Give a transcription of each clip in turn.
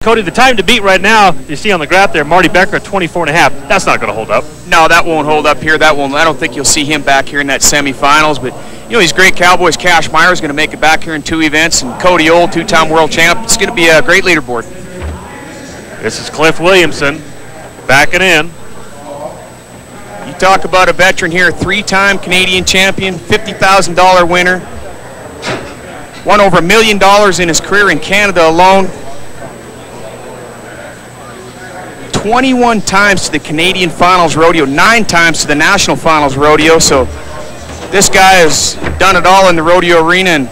Cody, the time to beat right now, you see on the graph there, Marty Becker at 24.5. That's not going to hold up. No, that won't hold up here. That won't. I don't think you'll see him back here in that semifinals. But you know, he's great. Cowboys. Cash Meyer is going to make it back here in 2 events, and Cody Old, 2-time world champ. It's going to be a great leaderboard. This is Cliff Williamson backing in. You talk about a veteran here, 3-time Canadian champion, $50,000 winner. Won over $1 million in his career in Canada alone. 21 times to the Canadian Finals Rodeo, 9 times to the National Finals Rodeo. So this guy has done it all in the rodeo arena, and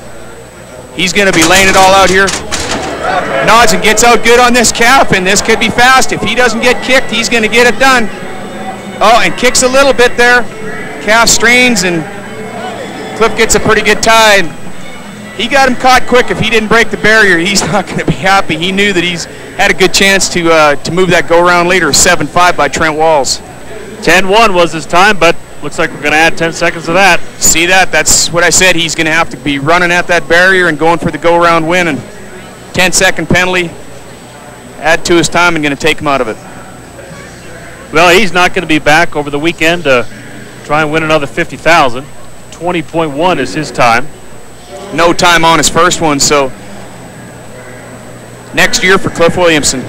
he's going to be laying it all out here. Nods and gets out good on this calf, and this could be fast. If he doesn't get kicked, he's going to get it done. Oh, and kicks a little bit there. Calf strains, and Cliff gets a pretty good tie. He got him caught quick. If he didn't break the barrier, he's not going to be happy. He knew that he's had a good chance to move that go-round leader, 7-5 by Trent Walls. 10-1 was his time, but looks like we're going to add 10 seconds to that. See that? That's what I said. He's going to have to be running at that barrier and going for the go-round win, and 10-second penalty, add to his time, and going to take him out of it. Well, he's not going to be back over the weekend to try and win another $50,000. 20.1 is his time. No time on his first one, so next year for Cliff Williamson.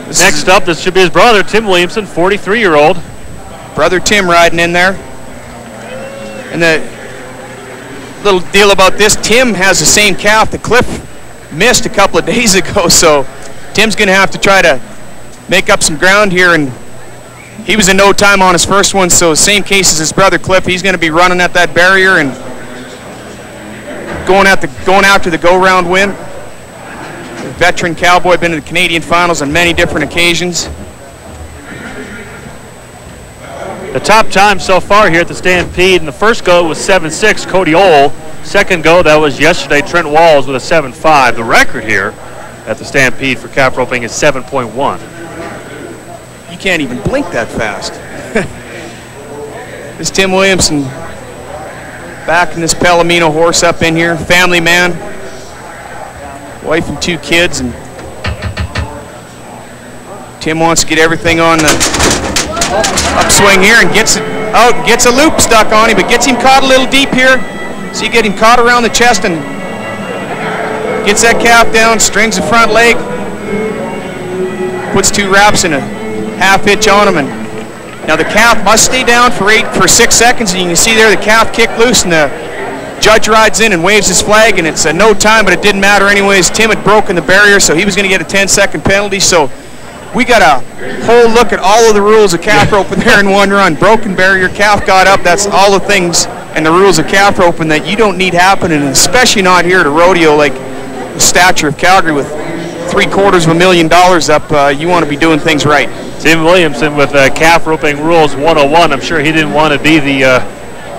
Next up, this should be his brother, Tim Williamson, 43-year-old. Brother Tim riding in there. And the little deal about this, Tim has the same calf that Cliff missed a couple of days ago, so Tim's going to have to try to make up some ground here, and he was in no time on his first one, so same case as his brother Cliff. He's going to be running at that barrier and going after the go-round win. The veteran cowboy, been in the Canadian Finals on many different occasions. The top time so far here at the Stampede in the first go was 7.6, Cody Ohl. Second go, that was yesterday, Trent Walls with a 7.5. The record here at the Stampede for calf roping is 7.1. You can't even blink that fast. This Tim Williamson backing this Palomino horse up in here. Family man, wife and 2 kids, and Tim wants to get everything on the upswing here and gets it out, gets a loop stuck on him, but gets him caught a little deep here. So you get him caught around the chest and gets that calf down, strings the front leg, puts 2 wraps in a half hitch on him, and now the calf must stay down for 6 seconds, and you can see there the calf kicked loose, and the judge rides in and waves his flag, and it's no time, but it didn't matter anyways. Tim had broken the barrier, so he was going to get a 10-second penalty. So we got a whole look at all of the rules of calf roping there in one run. Broken barrier, calf got up. That's all the things and the rules of calf roping that you don't need happening, and especially not here at a rodeo like the stature of Calgary with $750,000 up. You want to be doing things right. Tim Williamson with calf roping rules 101. I'm sure he didn't want to be the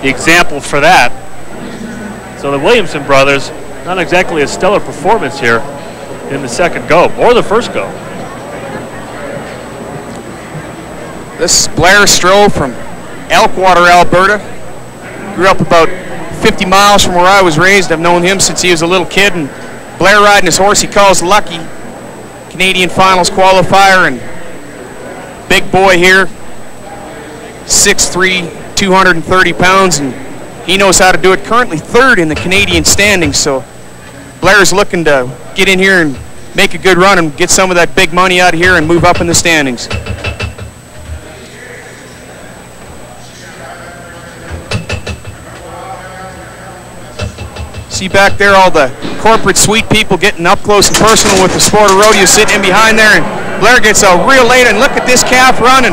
example for that. So the Williamson brothers, not exactly a stellar performance here in the second go, or the first go. This is Blair Stroh from Elkwater, Alberta. Grew up about 50 miles from where I was raised. I've known him since he was a little kid, and Blair riding his horse he calls Lucky, Canadian Finals qualifier, and big boy here, 6'3", 230 pounds, and he knows how to do it. Currently 3rd in the Canadian standings, so Blair's looking to get in here and make a good run and get some of that big money out of here and move up in the standings. See back there all the corporate suite people getting up close and personal with the sport of rodeo, sitting in behind there, and Blair gets a real late, and look at this calf running.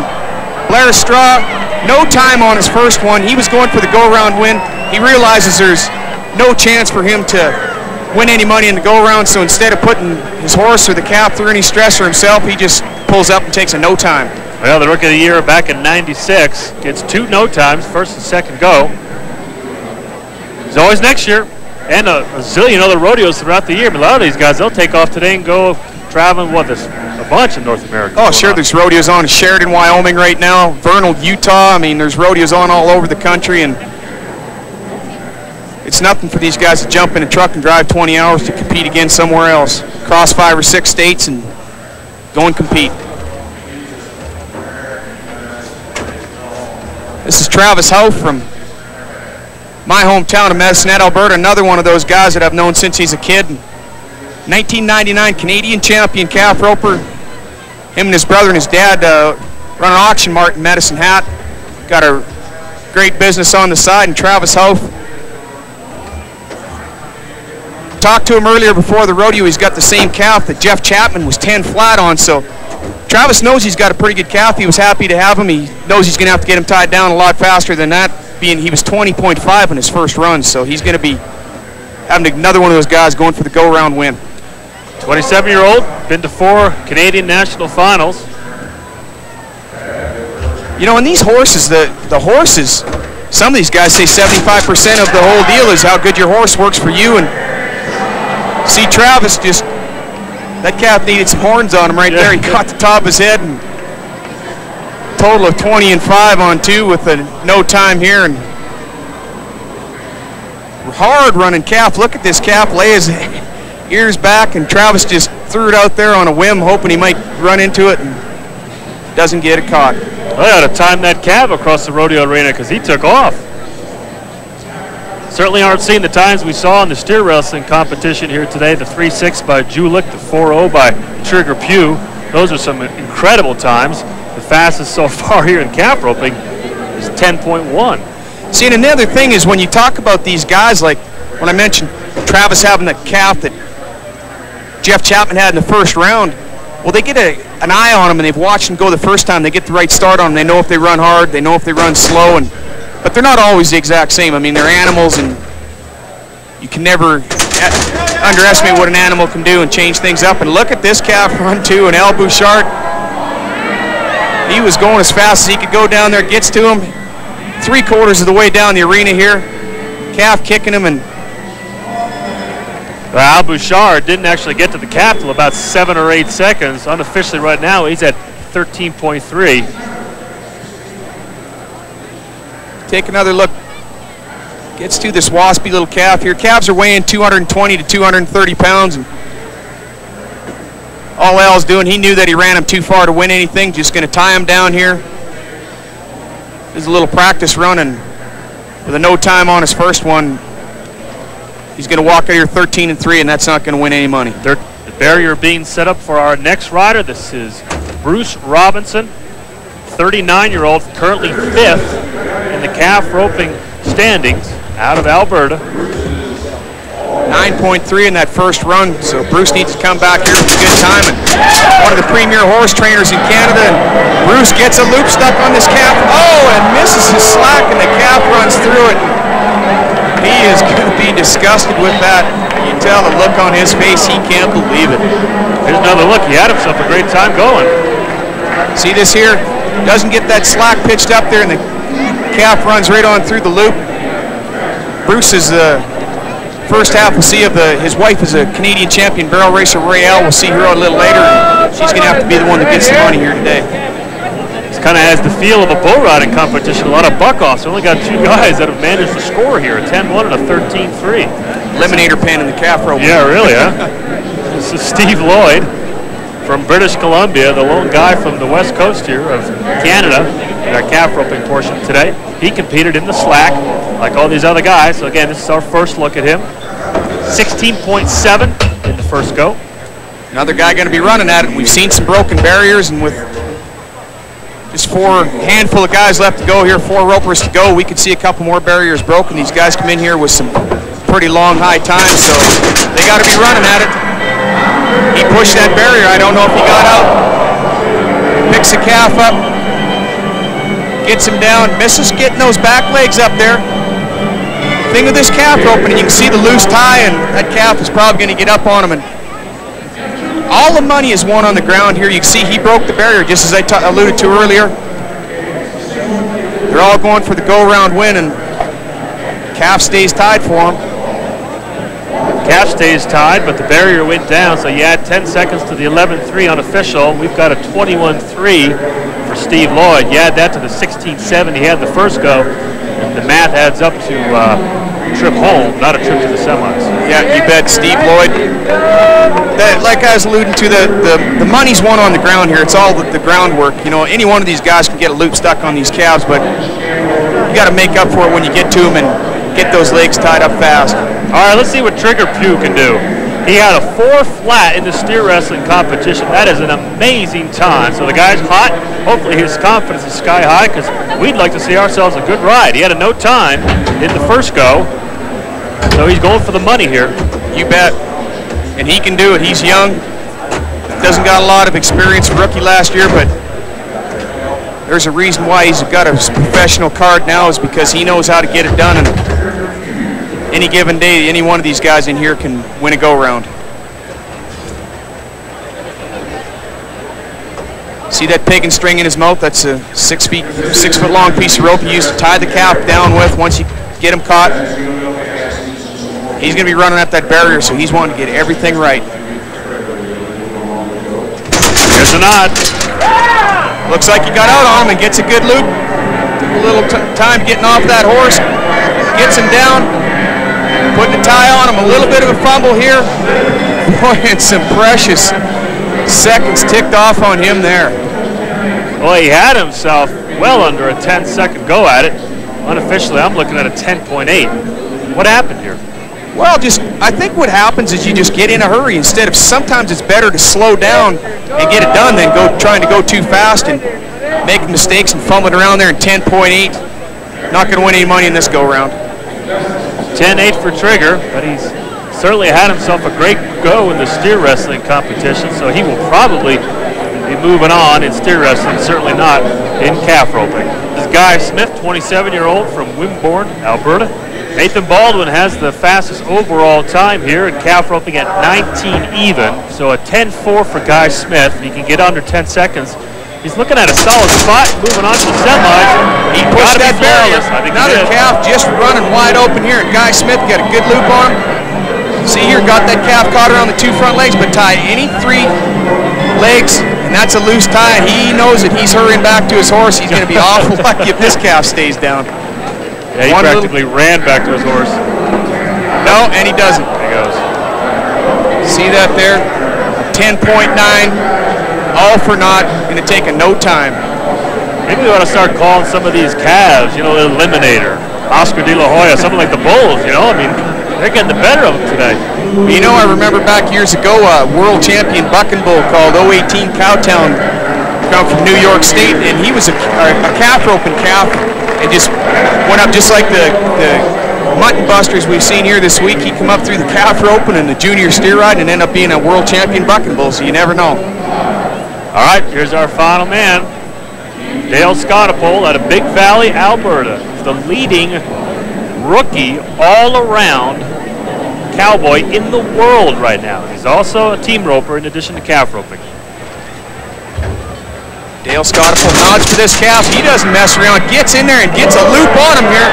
Blair Straw, no time on his first one. He was going for the go-round win. He realizes there's no chance for him to win any money in the go-round, so instead of putting his horse or the calf through any stress or himself, he just pulls up and takes a no time. Well, the Rookie of the Year back in '96 gets 2 no times, first and second go. There's always next year, and a zillion other rodeos throughout the year. But a lot of these guys, they'll take off today and go traveling, a bunch in North America. Oh, sure, there's rodeos on in Sheridan, Wyoming right now, Vernal, Utah. I mean, there's rodeos on all over the country, and It's nothing for these guys to jump in a truck and drive 20 hours to compete again somewhere else. Cross 5 or 6 states and go and compete. This is Travis Howe from my hometown of Medicinet, Alberta, another one of those guys that I've known since he's a kid. 1999 Canadian champion calf roper. Him and his brother and his dad run an auction mart in Medicine Hat. Got a great business on the side, and Travis Howe. Talked to him earlier before the rodeo. He's got the same calf that Jeff Chapman was 10 flat on, so Travis knows he's got a pretty good calf. He was happy to have him. He knows he's going to have to get him tied down a lot faster than that, being he was 20.5 in his first run, so he's going to be having another one of those guys going for the go-round win. 27-year-old, been to 4 Canadian national finals. You know, in these horses, the horses, some of these guys say 75% of the whole deal is how good your horse works for you. And see, Travis just, that calf needed some horns on him right there. He caught the top of his head, and total of 20 and 5 on 2 with no time here. And hard running calf. Look at this calf lay his ears back, and Travis just threw it out there on a whim, hoping he might run into it, and doesn't get it caught. I ought to time that calf across the rodeo arena because he took off. Certainly aren't seeing the times we saw in the steer wrestling competition here today. The 3.6 by Julik, the 4.0 by Trigger Pugh. Those are some incredible times. The fastest so far here in calf roping is 10.1. See, and another thing is when you talk about these guys, like when I mentioned Travis having the calf that Jeff Chapman had in the first round, well, they get an eye on them, and they've watched them go the first time. They get the right start on them. They know if they run hard, they know if they run slow, but they're not always the exact same. I mean, they're animals, and you can never underestimate what an animal can do and change things up. And look at this calf run too, and Al Bouchard. He was going as fast as he could go down there, gets to him 3/4 of the way down the arena here. Calf kicking him, and Al Bouchard didn't actually get to the calf till about 7 or 8 seconds. Unofficially right now, he's at 13.3. Take another look. Gets to this waspy little calf here. Calves are weighing 220 to 230 pounds. And all Al's doing, he knew that he ran him too far to win anything. Just going to tie him down here. There's a little practice run, and with a no time on his first one, he's going to walk out here 13 and 3, and that's not going to win any money. The barrier being set up for our next rider. This is Bruce Robinson, 39-year-old, currently 5th in the calf roping standings out of Alberta. 9.3 in that first run, so Bruce needs to come back here with a good time. And one of the premier horse trainers in Canada, and Bruce gets a loop stuck on this calf. Oh, and misses his slack, and the calf runs through it. He is going to be disgusted with that. You tell the look on his face, he can't believe it. Here's another look. He had himself a great time going. See this here? Doesn't get that slack pitched up there, and the calf runs right on through the loop. Bruce's first half we'll see of his wife is a Canadian champion barrel racer, Royale. We'll see her a little later. She's going to have to be the one that gets the money here today. This kind of has the feel of a bull riding competition. A lot of buck-offs. We only got 2 guys that have managed to score here, a 10-1 and a 13-3. Eliminator pen in the calf rope. Yeah, really, huh? This is Steve Lloyd from British Columbia, the lone guy from the west coast here of Canada in our calf roping portion today. He competed in the slack like all these other guys. So again, this is our first look at him. 16.7 in the first go. Another guy going to be running at it. We've seen some broken barriers, and with just handful of guys left to go here, 4 ropers to go, we could see a couple more barriers broken. These guys come in here with some pretty long high times, so they got to be running at it. He pushed that barrier. I don't know if he got out. Picks the calf up. Gets him down. Misses getting those back legs up there. Thing with this calf roping, you can see the loose tie, and that calf is probably going to get up on him. And all the money is won on the ground here. You can see he broke the barrier, just as I alluded to earlier. They're all going for the go-round win, and calf stays tied for him. Calf stays tied, but the barrier went down, so you add 10 seconds to the 11.3 unofficial. We've got a 21.3 for Steve Lloyd. You add that to the 16.7 he had the first go, and the math adds up to trip home, not a trip to the semis. Yeah, you bet, Steve Lloyd. Like I was alluding to, the money's won on the ground here. It's all the groundwork. You know, any one of these guys can get a loop stuck on these calves, but you got to make up for it when you get to them and get those legs tied up fast. All right, let's see what Trigger Pugh can do. He had a 4 flat in the steer wrestling competition. That is an amazing time. So the guy's hot. Hopefully his confidence is sky high because we'd like to see ourselves a good ride. He had a no time in the first go. So he's going for the money here. You bet. And he can do it. He's young. Doesn't got a lot of experience. Rookie last year, but there's a reason why he's got a professional card now is because he knows how to get it done. And any given day, any one of these guys in here can win a go-round. See that pagan string in his mouth? That's a 6 foot long piece of rope he used to tie the calf down with once you get him caught. He's going to be running at that barrier, so he's wanting to get everything right. There's a nod. Looks like he got out on him and gets a good loop. Took a little time getting off that horse. Gets him down. Putting the tie on him. A little bit of a fumble here. Boy, and some precious seconds ticked off on him there. Well, he had himself well under a 10-second go at it. Unofficially, I'm looking at a 10.8. What happened here? Well, I think what happens is you just get in a hurry. Instead of sometimes it's better to slow down and get it done than trying to go too fast and make mistakes and fumbling around there in 10.8. Not going to win any money in this go-round. 10.8 for Trigger, but he's certainly had himself a great go in the steer wrestling competition, so he will probably be moving on in steer wrestling, certainly not in calf roping. This is Guy Smith, 27-year-old from Wimborne, Alberta. Nathan Baldwin has the fastest overall time here in calf roping at 19 even, so a 10.4 for Guy Smith. He can get under 10 seconds. He's looking at a solid spot, moving on to the semis. He pushed that barrier. Another calf just running wide open here, and Guy Smith got a good loop on him. See here, got that calf caught around the 2 front legs, but tie any 3 legs, and that's a loose tie. He knows that he's hurrying back to his horse. He's going to be awful lucky if this calf stays down. Yeah, he practically ran back to his horse. No, and he doesn't. There he goes. See that there? 10.9, all for naught, going to take a no time. Maybe we ought to start calling some of these calves, you know, Eliminator, Oscar De La Hoya, something like the bulls, you know? I mean, they're getting the better of them today. You know, I remember back years ago, a world champion bucking bull called 018 Cowtown come from New York State, and he was a calf roping calf and just went up just like the mutton busters we've seen here this week. He come up through the calf roping and the junior steer ride and end up being a world champion bucking bull, so you never know. All right, here's our final man, Dale Scottapole out of Big Valley, Alberta. He's the leading rookie all-around cowboy in the world right now. He's also a team roper in addition to calf roping. Dale Scottapole nods for this calf. He doesn't mess around. Gets in there and gets a loop on him here.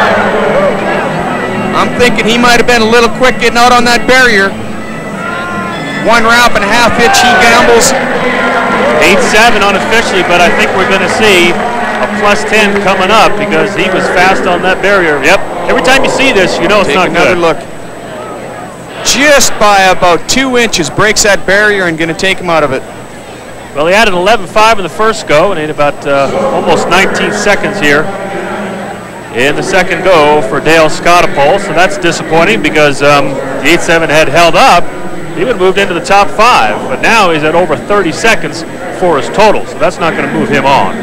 I'm thinking he might have been a little quick getting out on that barrier. 1.5 wrap hitch. He gambles. 8.7 unofficially, but I think we're going to see a +10 coming up because he was fast on that barrier. Yep. Every time you see this, you know it's not good. Take another look. Just by about 2 inches, breaks that barrier and going to take him out of it. Well, he had an 11.5 in the first go and he had about almost 19 seconds here in the second go for Dale Scottapole. So that's disappointing because the 8.7 had held up. He would have moved into the top 5, but now he's at over 30 seconds for his total, so that's not going to move him on.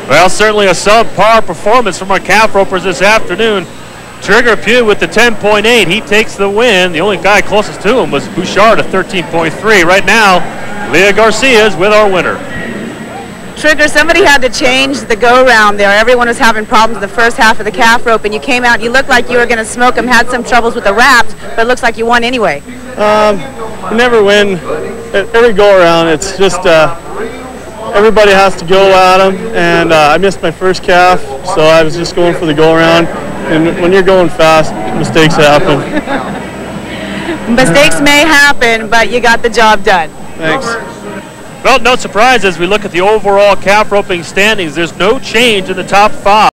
Well, certainly a subpar performance from our calf ropers this afternoon. Trigger Pugh with the 10.8. He takes the win. The only guy closest to him was Bouchard at 13.3. Right now, Leah Garcia is with our winner. Trigger, somebody had to change the go-round there. Everyone was having problems in the first half of the calf rope, and you came out, you looked like you were going to smoke them, had some troubles with the wraps, but it looks like you won anyway. You never win at every go-around. It's just everybody has to go at them, and I missed my first calf, so I was just going for the go-around. And when you're going fast, mistakes happen. Mistakes may happen, but you got the job done. Thanks. Well, no surprise as we look at the overall calf roping standings. There's no change in the top 5.